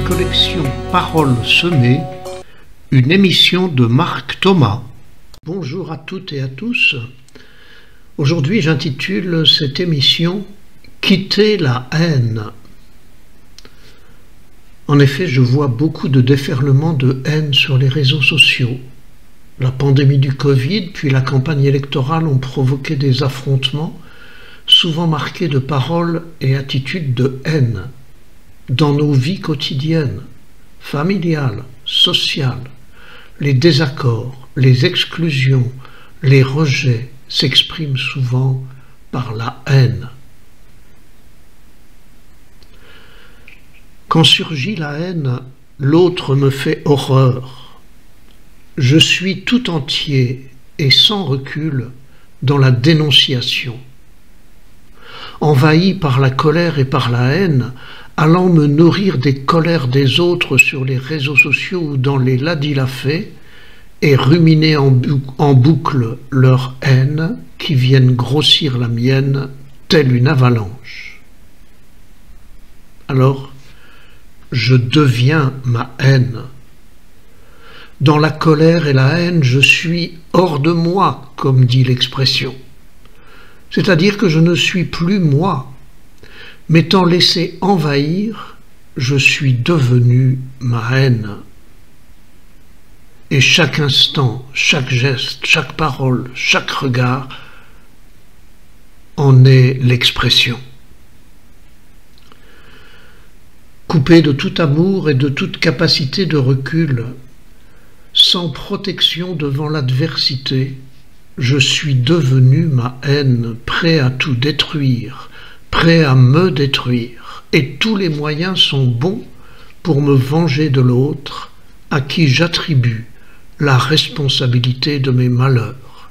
collection Paroles semées, une émission de Marc Thomas. Bonjour à toutes et à tous. Aujourd'hui, j'intitule cette émission « Quitter la haine ». En effet, je vois beaucoup de déferlements de haine sur les réseaux sociaux. La pandémie du Covid, puis la campagne électorale ont provoqué des affrontements, souvent marqués de paroles et attitudes de haine, dans nos vies quotidiennes, familiales, sociales. Les désaccords, les exclusions, les rejets s'expriment souvent par la haine. Quand surgit la haine, l'autre me fait horreur. Je suis tout entier et sans recul dans la dénonciation. Envahi par la colère et par la haine, allant me nourrir des colères des autres sur les réseaux sociaux ou dans les ladilafés, et ruminer en boucle leur haine qui viennent grossir la mienne telle une avalanche. Alors, je deviens ma haine. Dans la colère et la haine, je suis hors de moi, comme dit l'expression. C'est-à-dire que je ne suis plus moi. M'étant laissé envahir, je suis devenu ma haine. Et chaque instant, chaque geste, chaque parole, chaque regard en est l'expression. Coupé de tout amour et de toute capacité de recul, sans protection devant l'adversité, je suis devenu ma haine, prêt à tout détruire, prêt à me détruire, et tous les moyens sont bons pour me venger de l'autre, à qui j'attribue la responsabilité de mes malheurs.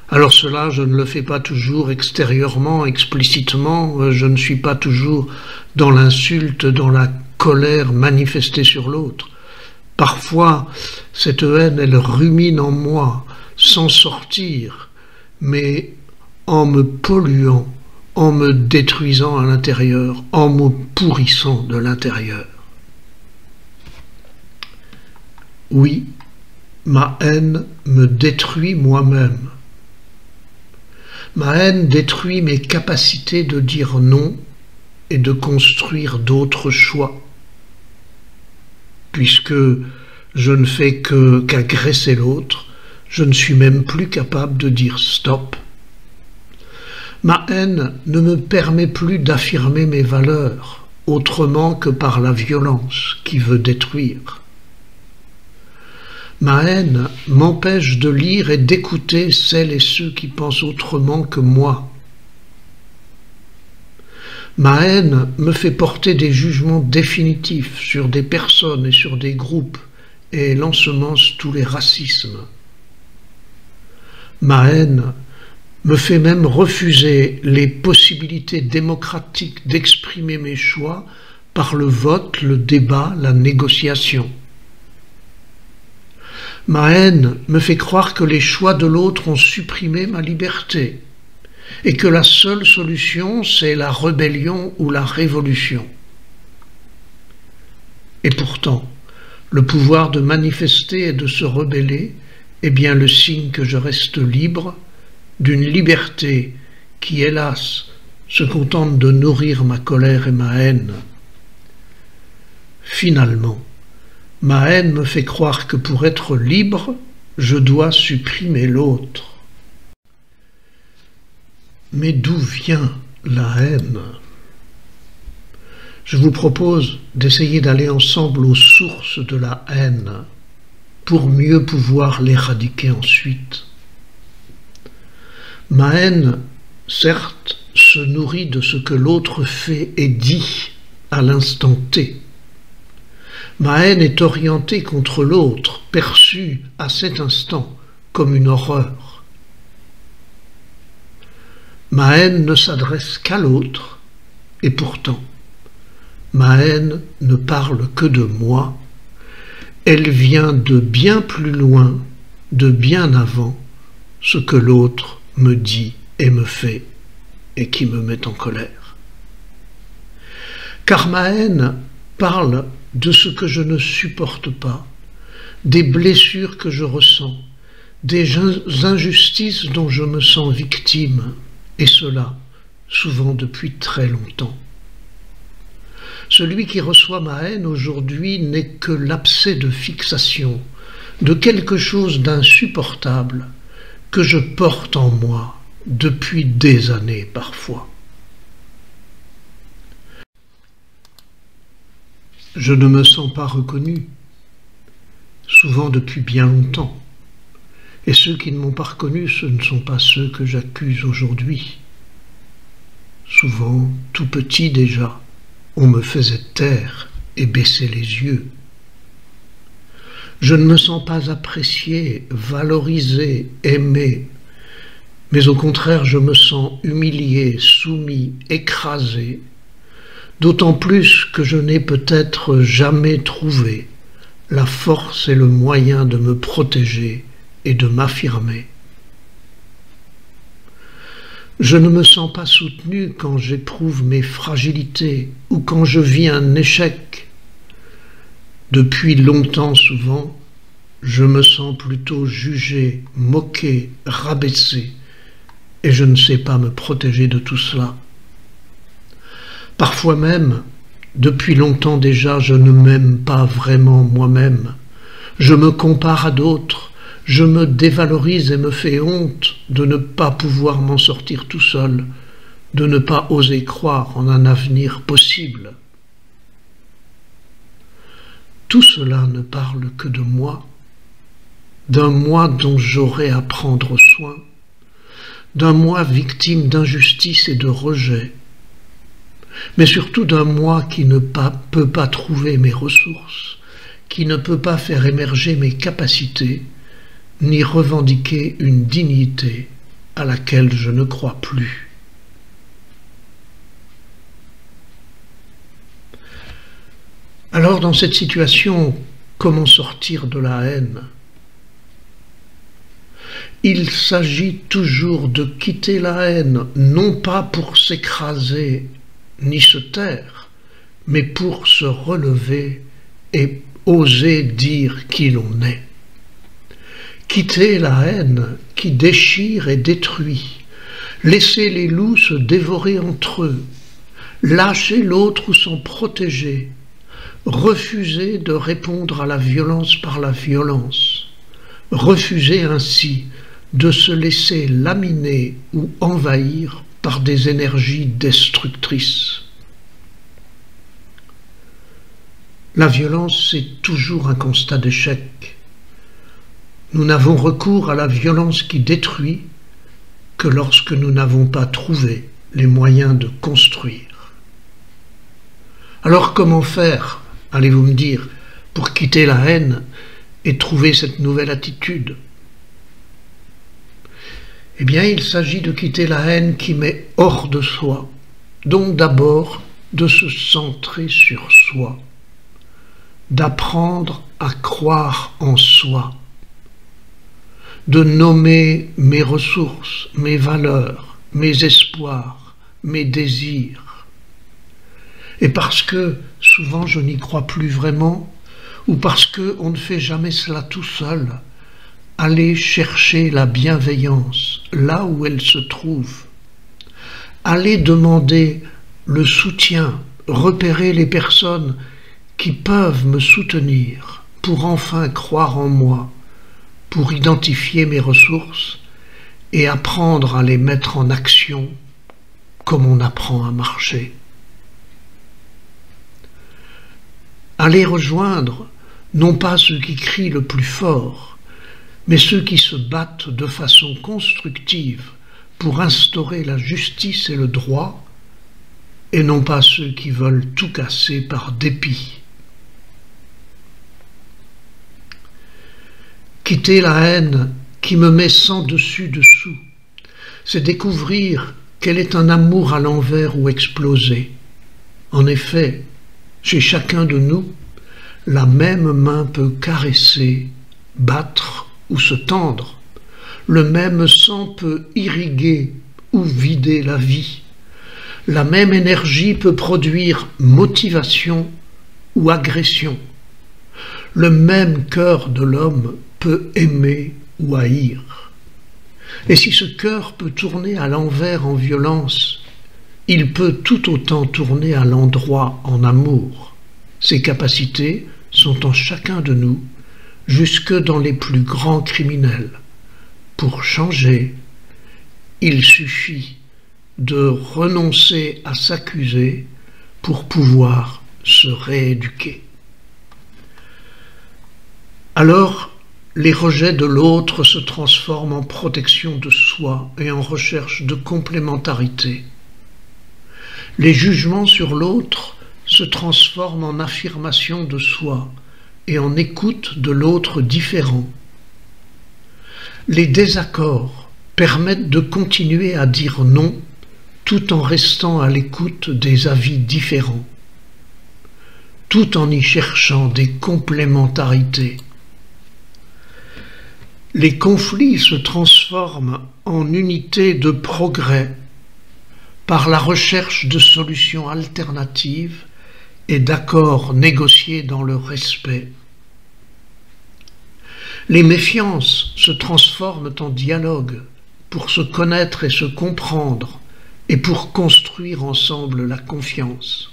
Alors cela, je ne le fais pas toujours extérieurement, explicitement, je ne suis pas toujours dans l'insulte, dans la colère manifestée sur l'autre. Parfois, cette haine, elle rumine en moi, sans sortir, mais en me polluant, en me détruisant à l'intérieur, en me pourrissant de l'intérieur. Oui, ma haine me détruit moi-même. Ma haine détruit mes capacités de dire non et de construire d'autres choix. Puisque je ne fais qu'agresser l'autre, je ne suis même plus capable de dire stop. Ma haine ne me permet plus d'affirmer mes valeurs, autrement que par la violence qui veut détruire. Ma haine m'empêche de lire et d'écouter celles et ceux qui pensent autrement que moi. Ma haine me fait porter des jugements définitifs sur des personnes et sur des groupes, et elle ensemence tous les racismes. Ma haine me fait même refuser les possibilités démocratiques d'exprimer mes choix par le vote, le débat, la négociation. Ma haine me fait croire que les choix de l'autre ont supprimé ma liberté et que la seule solution, c'est la rébellion ou la révolution. Et pourtant, le pouvoir de manifester et de se rebeller est bien le signe que je reste libre, d'une liberté qui, hélas, se contente de nourrir ma colère et ma haine. Finalement, ma haine me fait croire que pour être libre, je dois supprimer l'autre. Mais d'où vient la haine? Je vous propose d'essayer d'aller ensemble aux sources de la haine pour mieux pouvoir l'éradiquer ensuite. Ma haine, certes, se nourrit de ce que l'autre fait et dit à l'instant T. Ma haine est orientée contre l'autre, perçue à cet instant comme une horreur. Ma haine ne s'adresse qu'à l'autre, et pourtant, ma haine ne parle que de moi. Elle vient de bien plus loin, de bien avant, ce que l'autre me dit et me fait, et qui me met en colère. Car ma haine parle de ce que je ne supporte pas, des blessures que je ressens, des injustices dont je me sens victime, et cela souvent depuis très longtemps. Celui qui reçoit ma haine aujourd'hui n'est que l'abcès de fixation, de quelque chose d'insupportable que je porte en moi depuis des années parfois. Je ne me sens pas reconnu, souvent depuis bien longtemps, et ceux qui ne m'ont pas reconnu, ce ne sont pas ceux que j'accuse aujourd'hui. Souvent, tout petit déjà, on me faisait taire et baisser les yeux. Je ne me sens pas apprécié, valorisé, aimé, mais au contraire je me sens humilié, soumis, écrasé, d'autant plus que je n'ai peut-être jamais trouvé la force et le moyen de me protéger et de m'affirmer. Je ne me sens pas soutenu quand j'éprouve mes fragilités ou quand je vis un échec. Depuis longtemps souvent, je me sens plutôt jugé, moqué, rabaissé, et je ne sais pas me protéger de tout cela. Parfois même, depuis longtemps déjà, je ne m'aime pas vraiment moi-même. Je me compare à d'autres, je me dévalorise et me fais honte de ne pas pouvoir m'en sortir tout seul, de ne pas oser croire en un avenir possible. Tout cela ne parle que de moi, d'un moi dont j'aurais à prendre soin, d'un moi victime d'injustice et de rejet, mais surtout d'un moi qui ne peut pas trouver mes ressources, qui ne peut pas faire émerger mes capacités, ni revendiquer une dignité à laquelle je ne crois plus. Alors dans cette situation, comment sortir de la haine? Il s'agit toujours de quitter la haine, non pas pour s'écraser ni se taire, mais pour se relever et oser dire qui l'on est. Quitter la haine qui déchire et détruit, laisser les loups se dévorer entre eux, lâcher l'autre ou s'en protéger, refuser de répondre à la violence par la violence, refuser ainsi de se laisser laminer ou envahir par des énergies destructrices. La violence, c'est toujours un constat d'échec. Nous n'avons recours à la violence qui détruit que lorsque nous n'avons pas trouvé les moyens de construire. Alors comment faire, allez-vous me dire, pour quitter la haine et trouver cette nouvelle attitude? Eh bien, il s'agit de quitter la haine qui met hors de soi, donc d'abord de se centrer sur soi, d'apprendre à croire en soi, de nommer mes ressources, mes valeurs, mes espoirs, mes désirs. Et parce que souvent je n'y crois plus vraiment, ou parce qu'on ne fait jamais cela tout seul, aller chercher la bienveillance là où elle se trouve, aller demander le soutien, repérer les personnes qui peuvent me soutenir pour enfin croire en moi, pour identifier mes ressources et apprendre à les mettre en action comme on apprend à marcher. Aller rejoindre non pas ceux qui crient le plus fort, mais ceux qui se battent de façon constructive pour instaurer la justice et le droit, et non pas ceux qui veulent tout casser par dépit. Quitter la haine qui me met sans dessus-dessous, c'est découvrir qu'elle est un amour à l'envers ou explosé. En effet, chez chacun de nous, la même main peut caresser, battre ou se tendre. Le même sang peut irriguer ou vider la vie. La même énergie peut produire motivation ou agression. Le même cœur de l'homme peut aimer ou haïr. Et si ce cœur peut tourner à l'envers en violence, il peut tout autant tourner à l'endroit en amour. Ces capacités sont en chacun de nous, jusque dans les plus grands criminels. Pour changer, il suffit de renoncer à s'accuser pour pouvoir se rééduquer. Alors, les rejets de l'autre se transforment en protection de soi et en recherche de complémentarité. Les jugements sur l'autre se transforment en affirmation de soi et en écoute de l'autre différent. Les désaccords permettent de continuer à dire non tout en restant à l'écoute des avis différents, tout en y cherchant des complémentarités. Les conflits se transforment en unités de progrès par la recherche de solutions alternatives et d'accords négociés dans le respect. Les méfiances se transforment en dialogue pour se connaître et se comprendre et pour construire ensemble la confiance.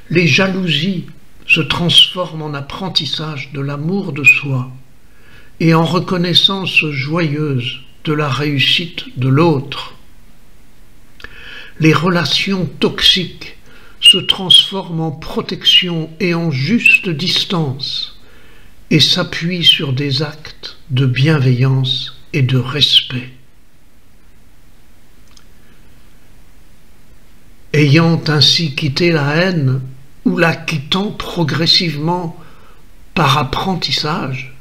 Les jalousies se transforment en apprentissage de l'amour de soi et en reconnaissance joyeuse de la réussite de l'autre. Les relations toxiques se transforment en protection et en juste distance et s'appuient sur des actes de bienveillance et de respect. Ayant ainsi quitté la haine ou la quittant progressivement par apprentissage,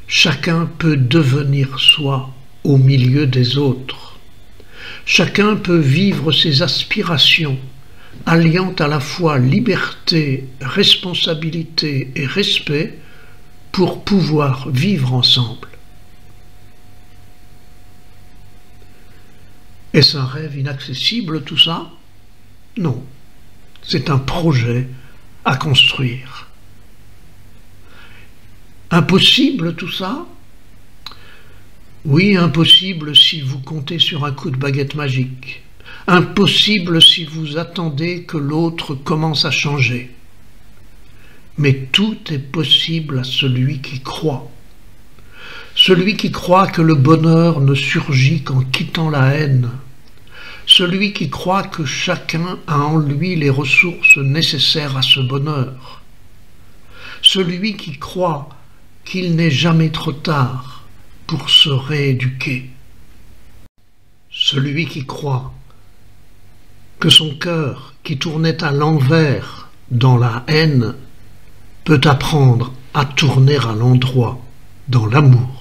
chacun peut devenir soi au milieu des autres. Chacun peut vivre ses aspirations, alliant à la fois liberté, responsabilité et respect pour pouvoir vivre ensemble. Est-ce un rêve inaccessible tout ça? Non, c'est un projet à construire. Impossible tout ça? Oui, impossible si vous comptez sur un coup de baguette magique. Impossible si vous attendez que l'autre commence à changer. Mais tout est possible à celui qui croit. Celui qui croit que le bonheur ne surgit qu'en quittant la haine. Celui qui croit que chacun a en lui les ressources nécessaires à ce bonheur. Celui qui croit qu'il n'est jamais trop tard pour se rééduquer. Celui qui croit que son cœur, qui tournait à l'envers dans la haine, peut apprendre à tourner à l'endroit dans l'amour.